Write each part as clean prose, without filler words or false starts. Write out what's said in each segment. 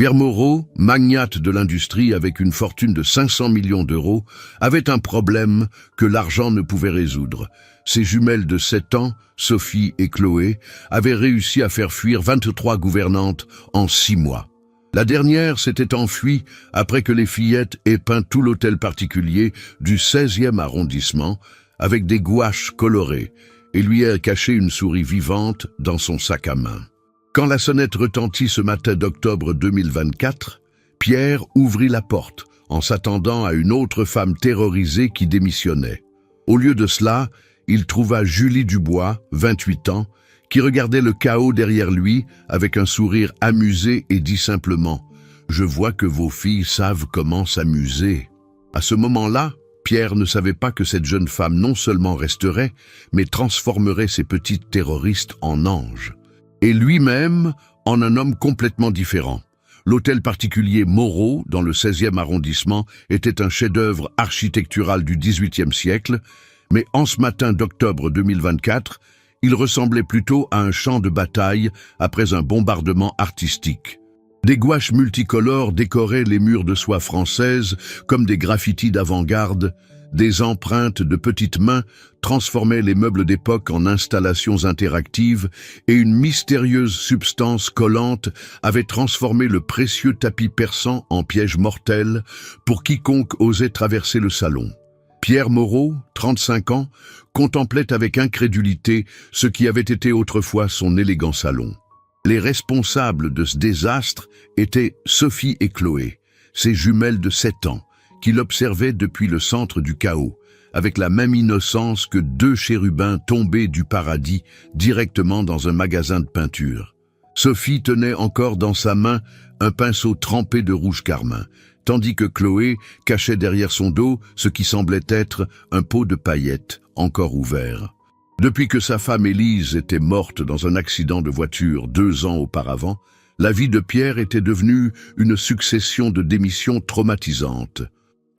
Pierre Moreau, magnate de l'industrie avec une fortune de 500 millions d'euros, avait un problème que l'argent ne pouvait résoudre. Ses jumelles de 7 ans, Sophie et Chloé, avaient réussi à faire fuir 23 gouvernantes en 6 mois. La dernière s'était enfuie après que les fillettes aient peint tout l'hôtel particulier du 16e arrondissement avec des gouaches colorées et lui aient caché une souris vivante dans son sac à main. Quand la sonnette retentit ce matin d'octobre 2024, Pierre ouvrit la porte en s'attendant à une autre femme terrorisée qui démissionnait. Au lieu de cela, il trouva Julie Dubois, 28 ans, qui regardait le chaos derrière lui avec un sourire amusé et dit simplement « Je vois que vos filles savent comment s'amuser ». À ce moment-là, Pierre ne savait pas que cette jeune femme non seulement resterait, mais transformerait ces petites terroristes en anges. Et lui-même en un homme complètement différent. L'hôtel particulier Moreau, dans le 16e arrondissement, était un chef-d'œuvre architectural du XVIIIe siècle, mais en ce matin d'octobre 2024, il ressemblait plutôt à un champ de bataille après un bombardement artistique. Des gouaches multicolores décoraient les murs de soie française comme des graffitis d'avant-garde. Des empreintes de petites mains transformaient les meubles d'époque en installations interactives et une mystérieuse substance collante avait transformé le précieux tapis persan en piège mortel pour quiconque osait traverser le salon. Pierre Moreau, 35 ans, contemplait avec incrédulité ce qui avait été autrefois son élégant salon. Les responsables de ce désastre étaient Sophie et Chloé, ses jumelles de 7 ans, qui l'observaient depuis le centre du chaos, avec la même innocence que 2 chérubins tombés du paradis directement dans un magasin de peinture. Sophie tenait encore dans sa main un pinceau trempé de rouge carmin, tandis que Chloé cachait derrière son dos ce qui semblait être un pot de paillettes encore ouvert. Depuis que sa femme Élise était morte dans un accident de voiture 2 ans auparavant, la vie de Pierre était devenue une succession de démissions traumatisantes.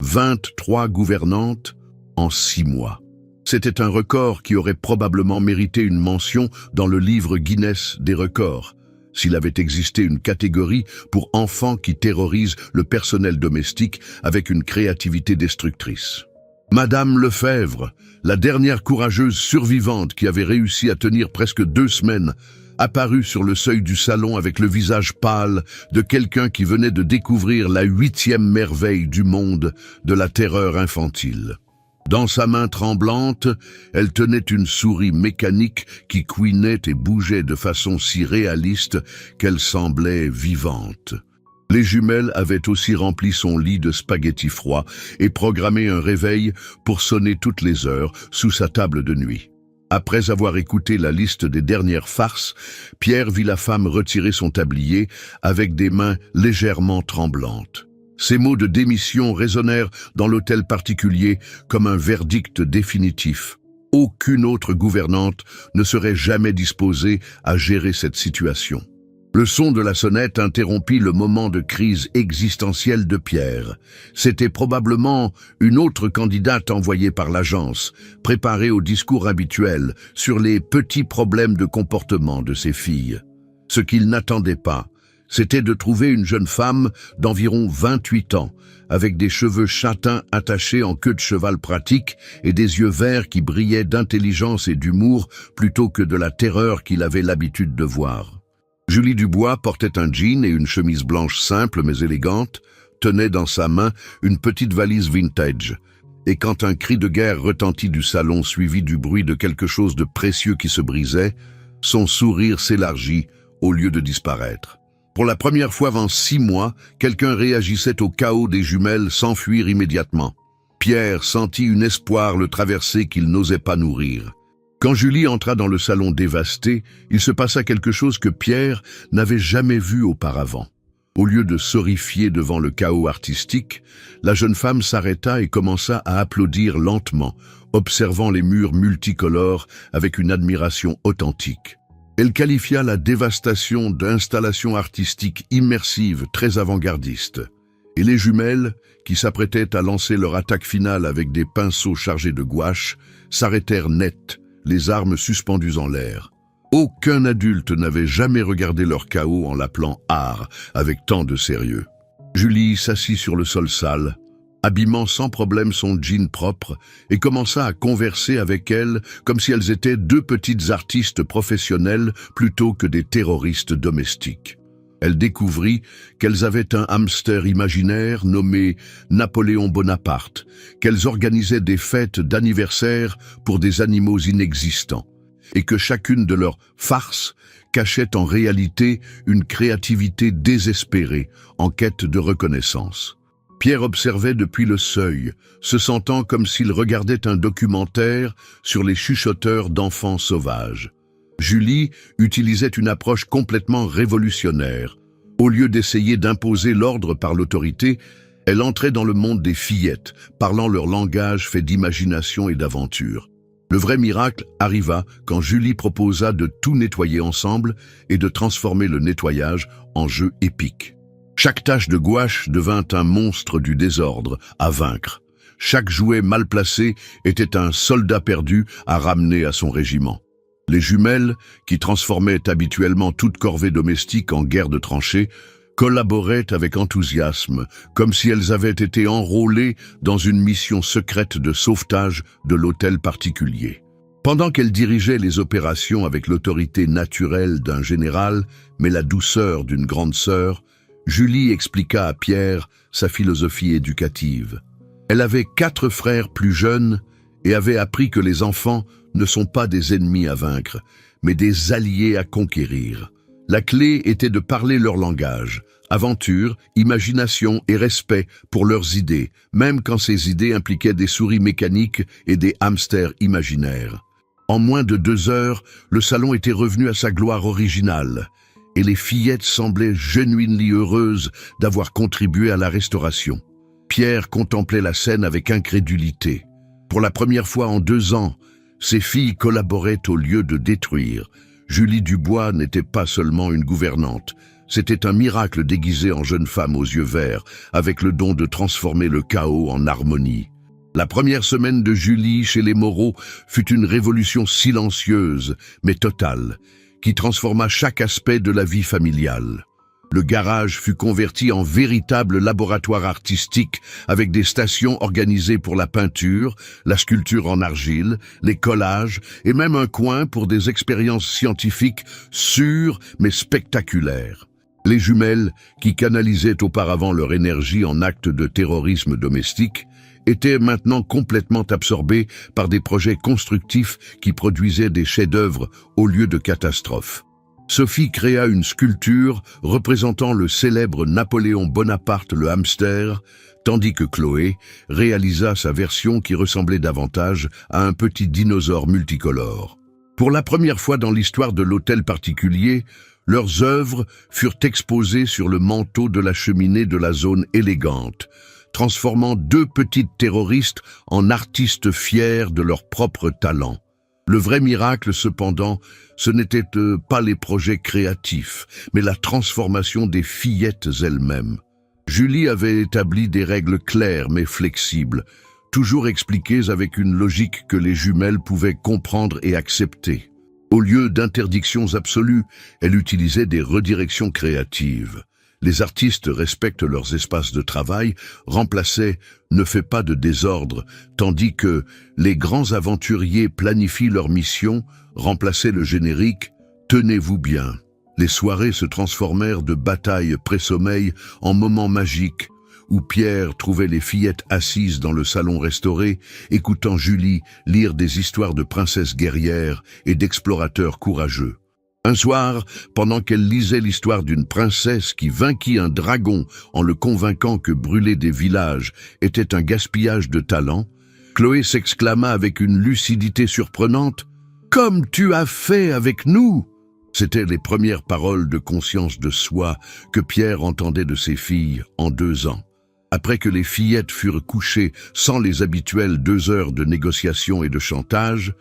23 gouvernantes en 6 mois. C'était un record qui aurait probablement mérité une mention dans le livre Guinness des records, s'il avait existé une catégorie pour enfants qui terrorisent le personnel domestique avec une créativité destructrice. Madame Lefebvre, la dernière courageuse survivante qui avait réussi à tenir presque 2 semaines, apparut sur le seuil du salon avec le visage pâle de quelqu'un qui venait de découvrir la 8e merveille du monde de la terreur infantile. Dans sa main tremblante, elle tenait une souris mécanique qui couinait et bougeait de façon si réaliste qu'elle semblait vivante. Les jumelles avaient aussi rempli son lit de spaghettis froids et programmé un réveil pour sonner toutes les heures sous sa table de nuit. Après avoir écouté la liste des dernières farces, Pierre vit la femme retirer son tablier avec des mains légèrement tremblantes. Ces mots de démission résonnèrent dans l'hôtel particulier comme un verdict définitif. Aucune autre gouvernante ne serait jamais disposée à gérer cette situation. Le son de la sonnette interrompit le moment de crise existentielle de Pierre. C'était probablement une autre candidate envoyée par l'agence, préparée au discours habituel sur les petits problèmes de comportement de ses filles. Ce qu'il n'attendait pas, c'était de trouver une jeune femme d'environ 28 ans, avec des cheveux châtains attachés en queue de cheval pratique et des yeux verts qui brillaient d'intelligence et d'humour plutôt que de la terreur qu'il avait l'habitude de voir. Julie Dubois portait un jean et une chemise blanche simple mais élégante, tenait dans sa main une petite valise vintage. Et quand un cri de guerre retentit du salon suivi du bruit de quelque chose de précieux qui se brisait, son sourire s'élargit au lieu de disparaître. Pour la première fois en 6 mois, quelqu'un réagissait au chaos des jumelles sans fuir immédiatement. Pierre sentit un espoir le traverser qu'il n'osait pas nourrir. Quand Julie entra dans le salon dévasté, il se passa quelque chose que Pierre n'avait jamais vu auparavant. Au lieu de s'horrifier devant le chaos artistique, la jeune femme s'arrêta et commença à applaudir lentement, observant les murs multicolores avec une admiration authentique. Elle qualifia la dévastation d'installations artistiques immersives très avant-gardistes. Et les jumelles, qui s'apprêtaient à lancer leur attaque finale avec des pinceaux chargés de gouache, s'arrêtèrent net, les armes suspendues en l'air. Aucun adulte n'avait jamais regardé leur chaos en l'appelant art avec tant de sérieux. Julie s'assit sur le sol sale, habillant sans problème son jean propre, et commença à converser avec elles comme si elles étaient deux petites artistes professionnelles plutôt que des terroristes domestiques. Elle découvrit qu'elles avaient un hamster imaginaire nommé Napoléon Bonaparte, qu'elles organisaient des fêtes d'anniversaire pour des animaux inexistants, et que chacune de leurs farces cachait en réalité une créativité désespérée en quête de reconnaissance. Pierre observait depuis le seuil, se sentant comme s'il regardait un documentaire sur les chuchoteurs d'enfants sauvages. Julie utilisait une approche complètement révolutionnaire. Au lieu d'essayer d'imposer l'ordre par l'autorité, elle entrait dans le monde des fillettes, parlant leur langage fait d'imagination et d'aventure. Le vrai miracle arriva quand Julie proposa de tout nettoyer ensemble et de transformer le nettoyage en jeu épique. Chaque tache de gouache devint un monstre du désordre à vaincre. Chaque jouet mal placé était un soldat perdu à ramener à son régiment. Les jumelles, qui transformaient habituellement toute corvée domestique en guerre de tranchées, collaboraient avec enthousiasme, comme si elles avaient été enrôlées dans une mission secrète de sauvetage de l'hôtel particulier. Pendant qu'elles dirigeaient les opérations avec l'autorité naturelle d'un général, mais la douceur d'une grande sœur, Julie expliqua à Pierre sa philosophie éducative. Elle avait 4 frères plus jeunes et avait appris que les enfants ne sont pas des ennemis à vaincre, mais des alliés à conquérir. La clé était de parler leur langage, aventure, imagination et respect pour leurs idées, même quand ces idées impliquaient des souris mécaniques et des hamsters imaginaires. En moins de 2 heures, le salon était revenu à sa gloire originale, et les fillettes semblaient genuinement heureuses d'avoir contribué à la restauration. Pierre contemplait la scène avec incrédulité. Pour la première fois en 2 ans, ses filles collaboraient au lieu de détruire. Julie Dubois n'était pas seulement une gouvernante, c'était un miracle déguisé en jeune femme aux yeux verts, avec le don de transformer le chaos en harmonie. La première semaine de Julie chez les Moreau fut une révolution silencieuse, mais totale, qui transforma chaque aspect de la vie familiale. Le garage fut converti en véritable laboratoire artistique avec des stations organisées pour la peinture, la sculpture en argile, les collages et même un coin pour des expériences scientifiques sûres mais spectaculaires. Les jumelles, qui canalisaient auparavant leur énergie en actes de terrorisme domestique, étaient maintenant complètement absorbées par des projets constructifs qui produisaient des chefs-d'œuvre au lieu de catastrophes. Sophie créa une sculpture représentant le célèbre Napoléon Bonaparte le hamster, tandis que Chloé réalisa sa version qui ressemblait davantage à un petit dinosaure multicolore. Pour la première fois dans l'histoire de l'hôtel particulier, leurs œuvres furent exposées sur le manteau de la cheminée de la zone élégante, transformant 2 petites terroristes en artistes fiers de leur propre talent. Le vrai miracle, cependant, ce n'était pas les projets créatifs, mais la transformation des fillettes elles-mêmes. Julie avait établi des règles claires mais flexibles, toujours expliquées avec une logique que les jumelles pouvaient comprendre et accepter. Au lieu d'interdictions absolues, elle utilisait des redirections créatives. Les artistes respectent leurs espaces de travail, remplaçaient « ne fais pas de désordre », tandis que les grands aventuriers planifient leur mission, remplaçaient le générique « tenez-vous bien ». Les soirées se transformèrent de batailles pré-sommeil en moments magiques, où Pierre trouvait les fillettes assises dans le salon restauré, écoutant Julie lire des histoires de princesses guerrières et d'explorateurs courageux. Un soir, pendant qu'elle lisait l'histoire d'une princesse qui vainquit un dragon en le convainquant que brûler des villages était un gaspillage de talent, Chloé s'exclama avec une lucidité surprenante « Comme tu as fait avec nous !» C'étaient les premières paroles de conscience de soi que Pierre entendait de ses filles en 2 ans. Après que les fillettes furent couchées sans les habituelles 2 heures de négociation et de chantage,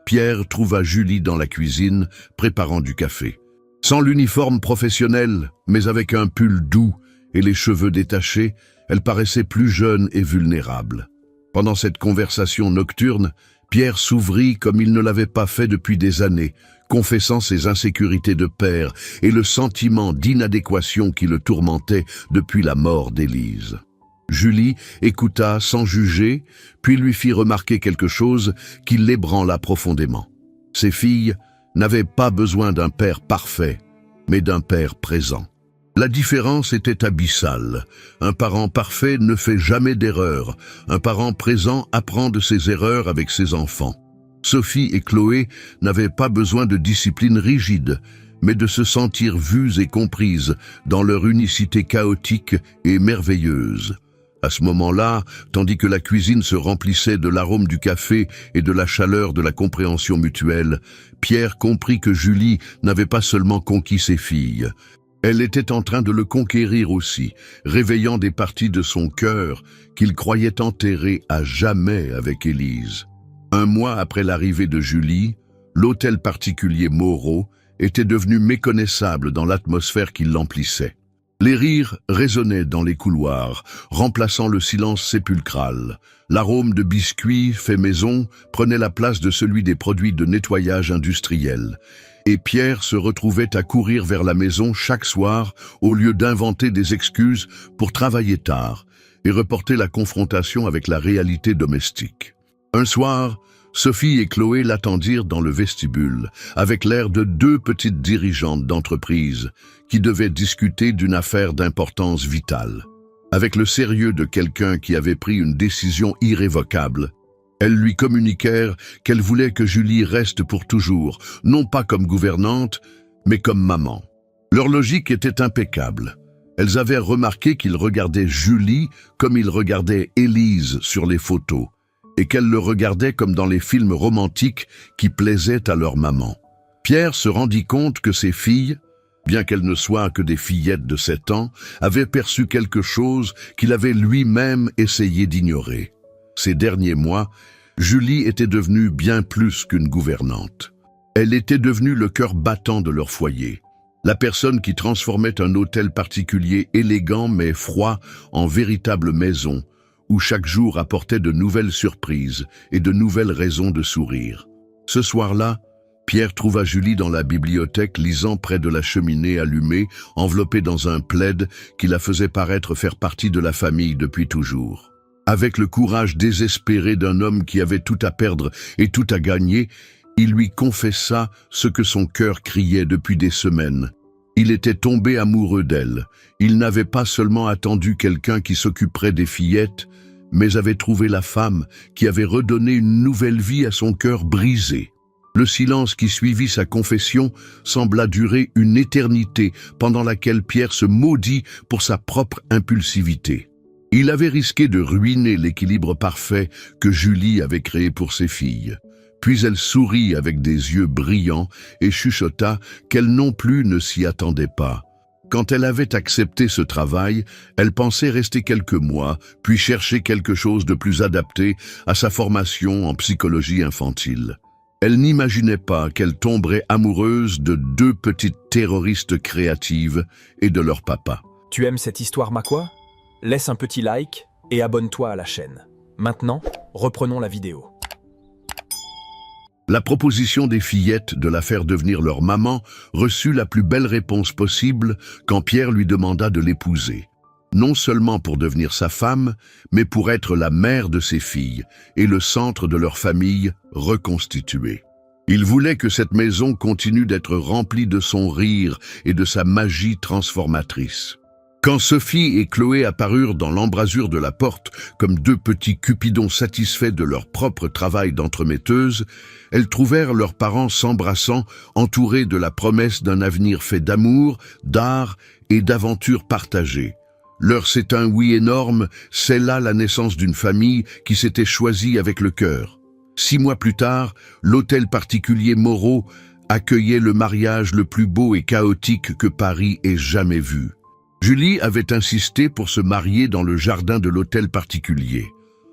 Pierre trouva Julie dans la cuisine, préparant du café. Sans l'uniforme professionnel, mais avec un pull doux et les cheveux détachés, elle paraissait plus jeune et vulnérable. Pendant cette conversation nocturne, Pierre s'ouvrit comme il ne l'avait pas fait depuis des années, confessant ses insécurités de père et le sentiment d'inadéquation qui le tourmentait depuis la mort d'Élise. Julie écouta sans juger, puis lui fit remarquer quelque chose qui l'ébranla profondément. Ses filles n'avaient pas besoin d'un père parfait, mais d'un père présent. La différence était abyssale. Un parent parfait ne fait jamais d'erreur. Un parent présent apprend de ses erreurs avec ses enfants. Sophie et Chloé n'avaient pas besoin de discipline rigide, mais de se sentir vues et comprises dans leur unicité chaotique et merveilleuse. À ce moment-là, tandis que la cuisine se remplissait de l'arôme du café et de la chaleur de la compréhension mutuelle, Pierre comprit que Julie n'avait pas seulement conquis ses filles. Elle était en train de le conquérir aussi, réveillant des parties de son cœur qu'il croyait enterrées à jamais avec Élise. Un mois après l'arrivée de Julie, l'hôtel particulier Moreau était devenu méconnaissable dans l'atmosphère qui l'emplissait. Les rires résonnaient dans les couloirs, remplaçant le silence sépulcral. L'arôme de biscuits faits maison prenait la place de celui des produits de nettoyage industriel. Et Pierre se retrouvait à courir vers la maison chaque soir au lieu d'inventer des excuses pour travailler tard et reporter la confrontation avec la réalité domestique. Un soir, Sophie et Chloé l'attendirent dans le vestibule, avec l'air de deux petites dirigeantes d'entreprise qui devaient discuter d'une affaire d'importance vitale. Avec le sérieux de quelqu'un qui avait pris une décision irrévocable, elles lui communiquèrent qu'elles voulaient que Julie reste pour toujours, non pas comme gouvernante, mais comme maman. Leur logique était impeccable. Elles avaient remarqué qu'il regardait Julie comme il regardait Élise sur les photos, et qu'elle le regardait comme dans les films romantiques qui plaisaient à leur maman. Pierre se rendit compte que ses filles, bien qu'elles ne soient que des fillettes de 7 ans, avaient perçu quelque chose qu'il avait lui-même essayé d'ignorer. Ces derniers mois, Julie était devenue bien plus qu'une gouvernante. Elle était devenue le cœur battant de leur foyer, la personne qui transformait un hôtel particulier élégant mais froid en véritable maison, où chaque jour apportait de nouvelles surprises et de nouvelles raisons de sourire. Ce soir-là, Pierre trouva Julie dans la bibliothèque lisant près de la cheminée allumée, enveloppée dans un plaid qui la faisait paraître faire partie de la famille depuis toujours. Avec le courage désespéré d'un homme qui avait tout à perdre et tout à gagner, il lui confessa ce que son cœur criait depuis des semaines. Il était tombé amoureux d'elle. Il n'avait pas seulement attendu quelqu'un qui s'occuperait des fillettes, mais avait trouvé la femme qui avait redonné une nouvelle vie à son cœur brisé. Le silence qui suivit sa confession sembla durer une éternité pendant laquelle Pierre se maudit pour sa propre impulsivité. Il avait risqué de ruiner l'équilibre parfait que Julie avait créé pour ses filles. Puis elle sourit avec des yeux brillants et chuchota qu'elle non plus ne s'y attendait pas. Quand elle avait accepté ce travail, elle pensait rester quelques mois, puis chercher quelque chose de plus adapté à sa formation en psychologie infantile. Elle n'imaginait pas qu'elle tomberait amoureuse de deux petites terroristes créatives et de leur papa. Tu aimes cette histoire, Makwa? Laisse un petit like et abonne-toi à la chaîne. Maintenant, reprenons la vidéo. La proposition des fillettes de la faire devenir leur maman reçut la plus belle réponse possible quand Pierre lui demanda de l'épouser. Non seulement pour devenir sa femme, mais pour être la mère de ses filles et le centre de leur famille reconstituée. Il voulait que cette maison continue d'être remplie de son rire et de sa magie transformatrice. Quand Sophie et Chloé apparurent dans l'embrasure de la porte comme deux petits cupidons satisfaits de leur propre travail d'entremetteuse, elles trouvèrent leurs parents s'embrassant, entourés de la promesse d'un avenir fait d'amour, d'art et d'aventures partagées. Leur c'est un oui énorme, c'est là la naissance d'une famille qui s'était choisie avec le cœur. 6 mois plus tard, l'hôtel particulier Moreau accueillait le mariage le plus beau et chaotique que Paris ait jamais vu. Julie avait insisté pour se marier dans le jardin de l'hôtel particulier,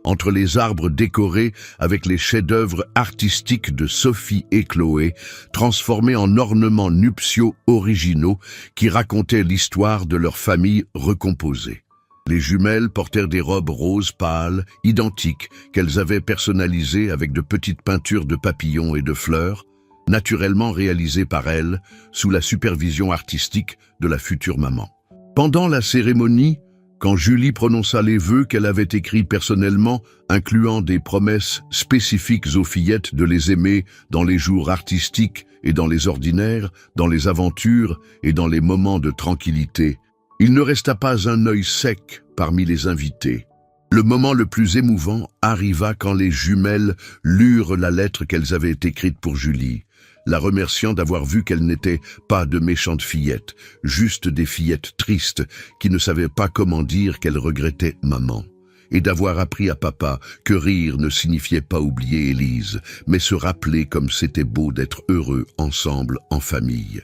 entre les arbres décorés avec les chefs-d'œuvre artistiques de Sophie et Chloé, transformés en ornements nuptiaux originaux qui racontaient l'histoire de leur famille recomposée. Les jumelles portèrent des robes roses pâles, identiques, qu'elles avaient personnalisées avec de petites peintures de papillons et de fleurs, naturellement réalisées par elles, sous la supervision artistique de la future maman. Pendant la cérémonie, quand Julie prononça les vœux qu'elle avait écrits personnellement, incluant des promesses spécifiques aux fillettes de les aimer dans les jours artistiques et dans les ordinaires, dans les aventures et dans les moments de tranquillité, il ne resta pas un œil sec parmi les invités. Le moment le plus émouvant arriva quand les jumelles lurent la lettre qu'elles avaient écrite pour Julie, la remerciant d'avoir vu qu'elles n'étaient pas de méchantes fillettes, juste des fillettes tristes qui ne savaient pas comment dire qu'elles regrettaient maman, et d'avoir appris à papa que rire ne signifiait pas oublier Élise, mais se rappeler comme c'était beau d'être heureux ensemble en famille.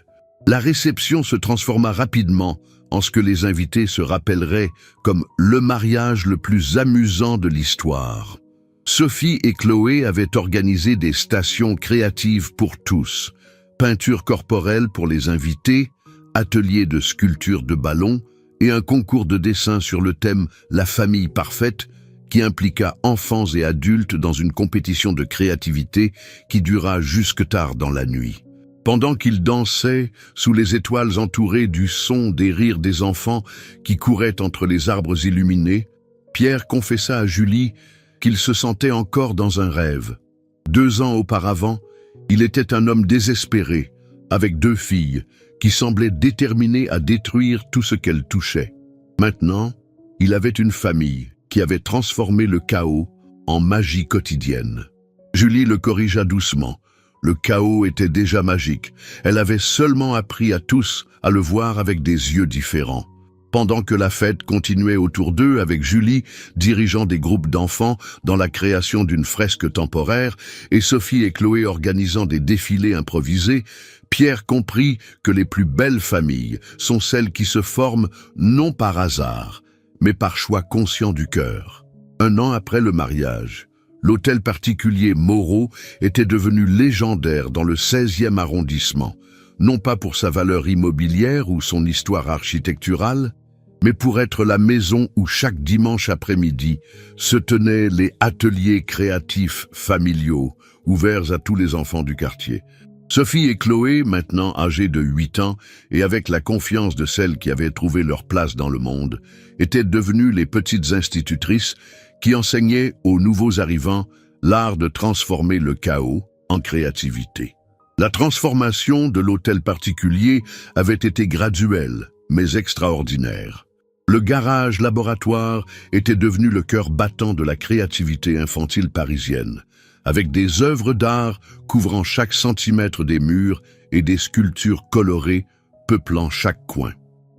La réception se transforma rapidement en ce que les invités se rappelleraient comme le mariage le plus amusant de l'histoire. Sophie et Chloé avaient organisé des stations créatives pour tous, peinture corporelle pour les invités, atelier de sculpture de ballons et un concours de dessin sur le thème « La famille parfaite » qui impliqua enfants et adultes dans une compétition de créativité qui dura jusque tard dans la nuit. Pendant qu'ils dansaient sous les étoiles entourées du son des rires des enfants qui couraient entre les arbres illuminés, Pierre confessa à Julie qu'il se sentait encore dans un rêve. 2 ans auparavant, il était un homme désespéré, avec 2 filles, qui semblaient déterminées à détruire tout ce qu'elles touchaient. Maintenant, il avait une famille qui avait transformé le chaos en magie quotidienne. Julie le corrigea doucement. Le chaos était déjà magique. Elle avait seulement appris à tous à le voir avec des yeux différents. Pendant que la fête continuait autour d'eux avec Julie dirigeant des groupes d'enfants dans la création d'une fresque temporaire et Sophie et Chloé organisant des défilés improvisés, Pierre comprit que les plus belles familles sont celles qui se forment non par hasard, mais par choix conscient du cœur. 1 an après le mariage, l'hôtel particulier Moreau était devenu légendaire dans le 16e arrondissement, non pas pour sa valeur immobilière ou son histoire architecturale, mais pour être la maison où chaque dimanche après-midi se tenaient les ateliers créatifs familiaux, ouverts à tous les enfants du quartier. Sophie et Chloé, maintenant âgées de 8 ans et avec la confiance de celles qui avaient trouvé leur place dans le monde, étaient devenues les petites institutrices qui enseignaient aux nouveaux arrivants l'art de transformer le chaos en créativité. La transformation de l'hôtel particulier avait été graduelle, mais extraordinaire. Le garage laboratoire était devenu le cœur battant de la créativité infantile parisienne, avec des œuvres d'art couvrant chaque centimètre des murs et des sculptures colorées peuplant chaque coin.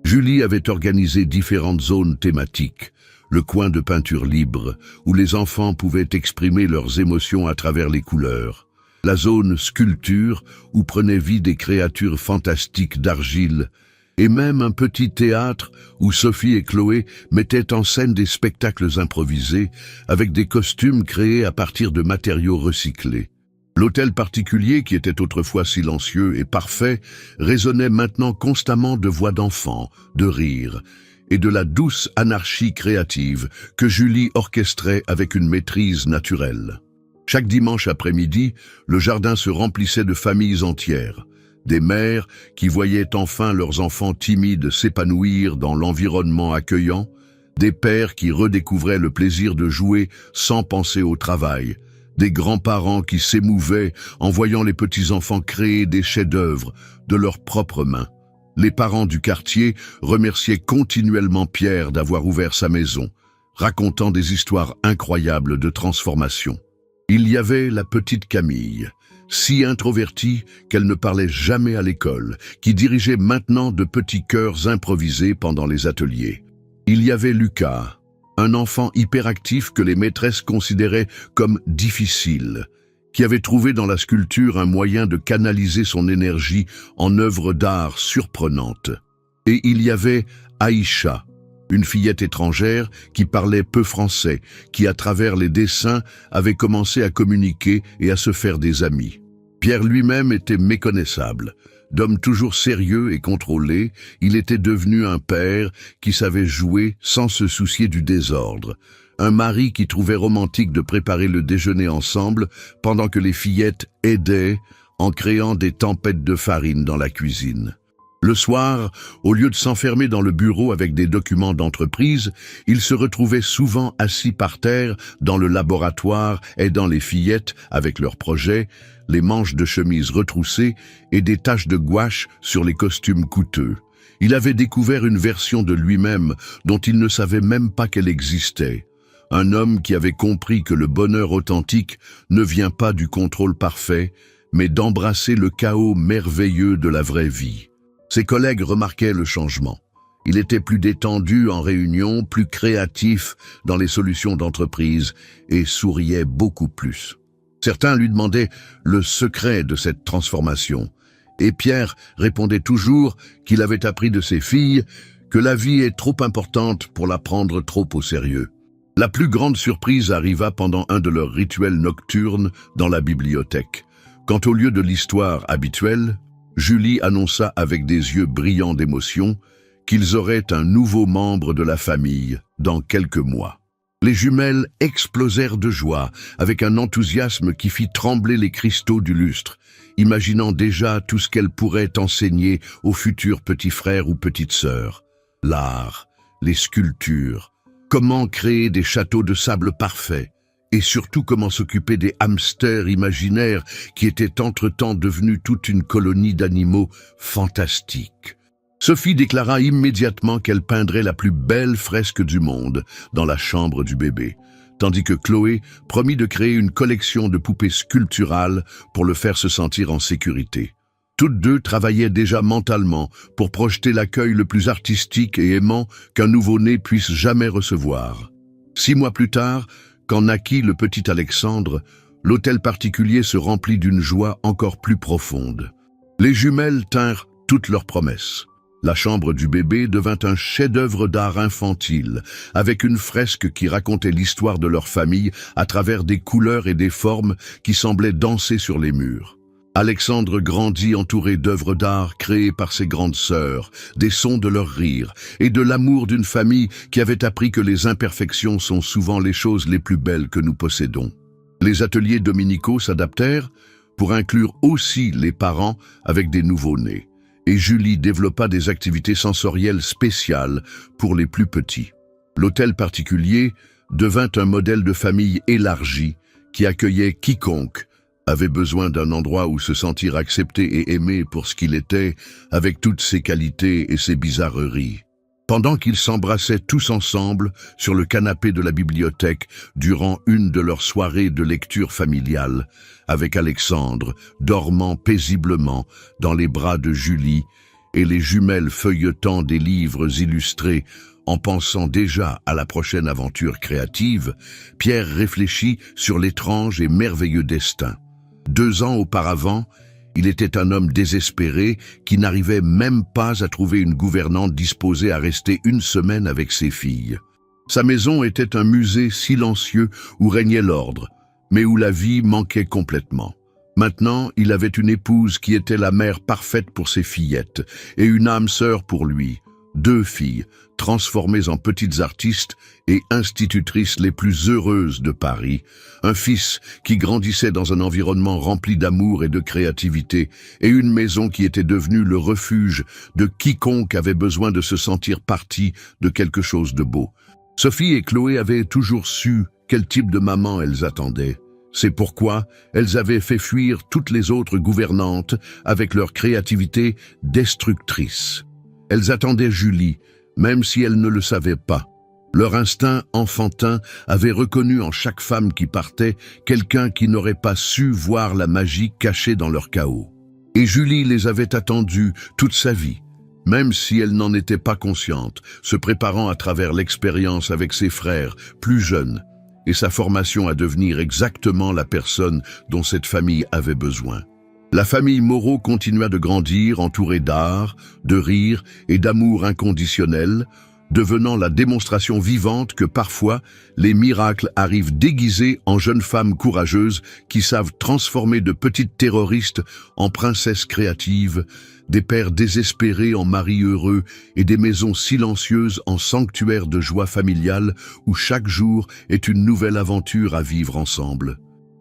Julie avait organisé différentes zones thématiques, le coin de peinture libre, où les enfants pouvaient exprimer leurs émotions à travers les couleurs, la zone sculpture, où prenaient vie des créatures fantastiques d'argile, et même un petit théâtre où Sophie et Chloé mettaient en scène des spectacles improvisés avec des costumes créés à partir de matériaux recyclés. L'hôtel particulier, qui était autrefois silencieux et parfait, résonnait maintenant constamment de voix d'enfants, de rires, et de la douce anarchie créative que Julie orchestrait avec une maîtrise naturelle. Chaque dimanche après-midi, le jardin se remplissait de familles entières, des mères qui voyaient enfin leurs enfants timides s'épanouir dans l'environnement accueillant, des pères qui redécouvraient le plaisir de jouer sans penser au travail, des grands-parents qui s'émouvaient en voyant les petits-enfants créer des chefs-d'œuvre de leurs propres mains. Les parents du quartier remerciaient continuellement Pierre d'avoir ouvert sa maison, racontant des histoires incroyables de transformation. Il y avait la petite Camille, si introvertie qu'elle ne parlait jamais à l'école, qui dirigeait maintenant de petits chœurs improvisés pendant les ateliers. Il y avait Lucas, un enfant hyperactif que les maîtresses considéraient comme difficile, qui avait trouvé dans la sculpture un moyen de canaliser son énergie en œuvres d'art surprenantes. Et il y avait Aïcha, une fillette étrangère qui parlait peu français, qui à travers les dessins avait commencé à communiquer et à se faire des amis. Pierre lui-même était méconnaissable, D'homme toujours sérieux et contrôlé, il était devenu un père qui savait jouer sans se soucier du désordre. Un mari qui trouvait romantique de préparer le déjeuner ensemble pendant que les fillettes aidaient en créant des tempêtes de farine dans la cuisine. Le soir, au lieu de s'enfermer dans le bureau avec des documents d'entreprise, il se retrouvait souvent assis par terre dans le laboratoire aidant les fillettes avec leurs projets, les manches de chemise retroussées et des taches de gouache sur les costumes coûteux. Il avait découvert une version de lui-même dont il ne savait même pas qu'elle existait. Un homme qui avait compris que le bonheur authentique ne vient pas du contrôle parfait, mais d'embrasser le chaos merveilleux de la vraie vie. Ses collègues remarquaient le changement. Il était plus détendu en réunion, plus créatif dans les solutions d'entreprise et souriait beaucoup plus. Certains lui demandaient le secret de cette transformation. Et Pierre répondait toujours qu'il avait appris de ses filles que la vie est trop importante pour la prendre trop au sérieux. La plus grande surprise arriva pendant un de leurs rituels nocturnes dans la bibliothèque. Quand au lieu de l'histoire habituelle, Julie annonça avec des yeux brillants d'émotion qu'ils auraient un nouveau membre de la famille dans quelques mois. Les jumelles explosèrent de joie avec un enthousiasme qui fit trembler les cristaux du lustre, imaginant déjà tout ce qu'elles pourraient enseigner aux futurs petits frères ou petites sœurs. L'art, les sculptures, comment créer des châteaux de sable parfaits, et surtout comment s'occuper des hamsters imaginaires qui étaient entre-temps devenus toute une colonie d'animaux fantastiques. Sophie déclara immédiatement qu'elle peindrait la plus belle fresque du monde dans la chambre du bébé, tandis que Chloé promit de créer une collection de poupées sculpturales pour le faire se sentir en sécurité. Toutes deux travaillaient déjà mentalement pour projeter l'accueil le plus artistique et aimant qu'un nouveau-né puisse jamais recevoir. 6 mois plus tard, quand naquit le petit Alexandre, l'hôtel particulier se remplit d'une joie encore plus profonde. Les jumelles tinrent toutes leurs promesses. La chambre du bébé devint un chef-d'œuvre d'art infantile, avec une fresque qui racontait l'histoire de leur famille à travers des couleurs et des formes qui semblaient danser sur les murs. Alexandre grandit entouré d'œuvres d'art créées par ses grandes sœurs, des sons de leur rire et de l'amour d'une famille qui avait appris que les imperfections sont souvent les choses les plus belles que nous possédons. Les ateliers dominicaux s'adaptèrent pour inclure aussi les parents avec des nouveau-nés, et Julie développa des activités sensorielles spéciales pour les plus petits. L'hôtel particulier devint un modèle de famille élargi qui accueillait quiconque avait besoin d'un endroit où se sentir accepté et aimé pour ce qu'il était, avec toutes ses qualités et ses bizarreries. Pendant qu'ils s'embrassaient tous ensemble sur le canapé de la bibliothèque durant une de leurs soirées de lecture familiale, avec Alexandre dormant paisiblement dans les bras de Julie et les jumelles feuilletant des livres illustrés en pensant déjà à la prochaine aventure créative, Pierre réfléchit sur l'étrange et merveilleux destin. 2 ans auparavant, il était un homme désespéré qui n'arrivait même pas à trouver une gouvernante disposée à rester 1 semaine avec ses filles. Sa maison était un musée silencieux où régnait l'ordre, mais où la vie manquait complètement. Maintenant, il avait une épouse qui était la mère parfaite pour ses fillettes et une âme sœur pour lui. 2 filles, transformées en petites artistes et institutrices les plus heureuses de Paris. Un fils qui grandissait dans un environnement rempli d'amour et de créativité, et une maison qui était devenue le refuge de quiconque avait besoin de se sentir partie de quelque chose de beau. Sophie et Chloé avaient toujours su quel type de maman elles attendaient. C'est pourquoi elles avaient fait fuir toutes les autres gouvernantes avec leur créativité destructrice. Elles attendaient Julie, même si elles ne le savaient pas. Leur instinct enfantin avait reconnu en chaque femme qui partait quelqu'un qui n'aurait pas su voir la magie cachée dans leur chaos. Et Julie les avait attendues toute sa vie, même si elle n'en était pas consciente, se préparant à travers l'expérience avec ses frères plus jeunes et sa formation à devenir exactement la personne dont cette famille avait besoin. La famille Moreau continua de grandir, entourée d'art, de rire et d'amour inconditionnel, devenant la démonstration vivante que parfois, les miracles arrivent déguisés en jeunes femmes courageuses qui savent transformer de petites terroristes en princesses créatives, des pères désespérés en maris heureux et des maisons silencieuses en sanctuaires de joie familiale où chaque jour est une nouvelle aventure à vivre ensemble.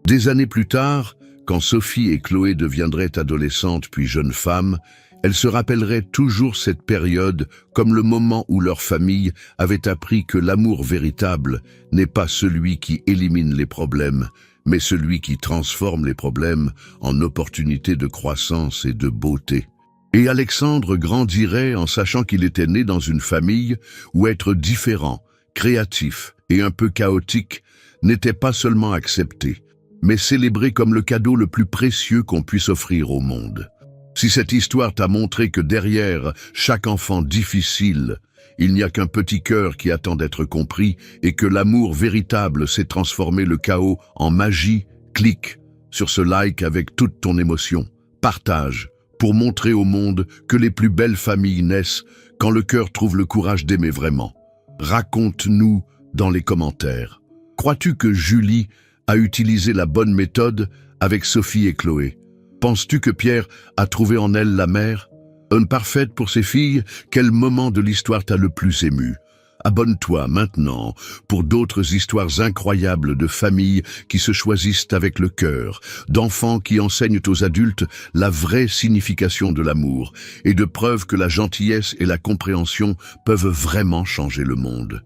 Des années plus tard, quand Sophie et Chloé deviendraient adolescentes puis jeunes femmes, elles se rappelleraient toujours cette période comme le moment où leur famille avait appris que l'amour véritable n'est pas celui qui élimine les problèmes, mais celui qui transforme les problèmes en opportunités de croissance et de beauté. Et Alexandre grandirait en sachant qu'il était né dans une famille où être différent, créatif et un peu chaotique n'était pas seulement accepté, mais célébré comme le cadeau le plus précieux qu'on puisse offrir au monde. Si cette histoire t'a montré que derrière chaque enfant difficile, il n'y a qu'un petit cœur qui attend d'être compris et que l'amour véritable sait transformer le chaos en magie, clique sur ce like avec toute ton émotion. Partage pour montrer au monde que les plus belles familles naissent quand le cœur trouve le courage d'aimer vraiment. Raconte-nous dans les commentaires. Crois-tu que Julie a utilisé la bonne méthode avec Sophie et Chloé? Penses-tu que Pierre a trouvé en elle la mère? Une parfaite pour ses filles? Quel moment de l'histoire t'a le plus ému? Abonne-toi maintenant pour d'autres histoires incroyables de familles qui se choisissent avec le cœur, d'enfants qui enseignent aux adultes la vraie signification de l'amour et de preuves que la gentillesse et la compréhension peuvent vraiment changer le monde.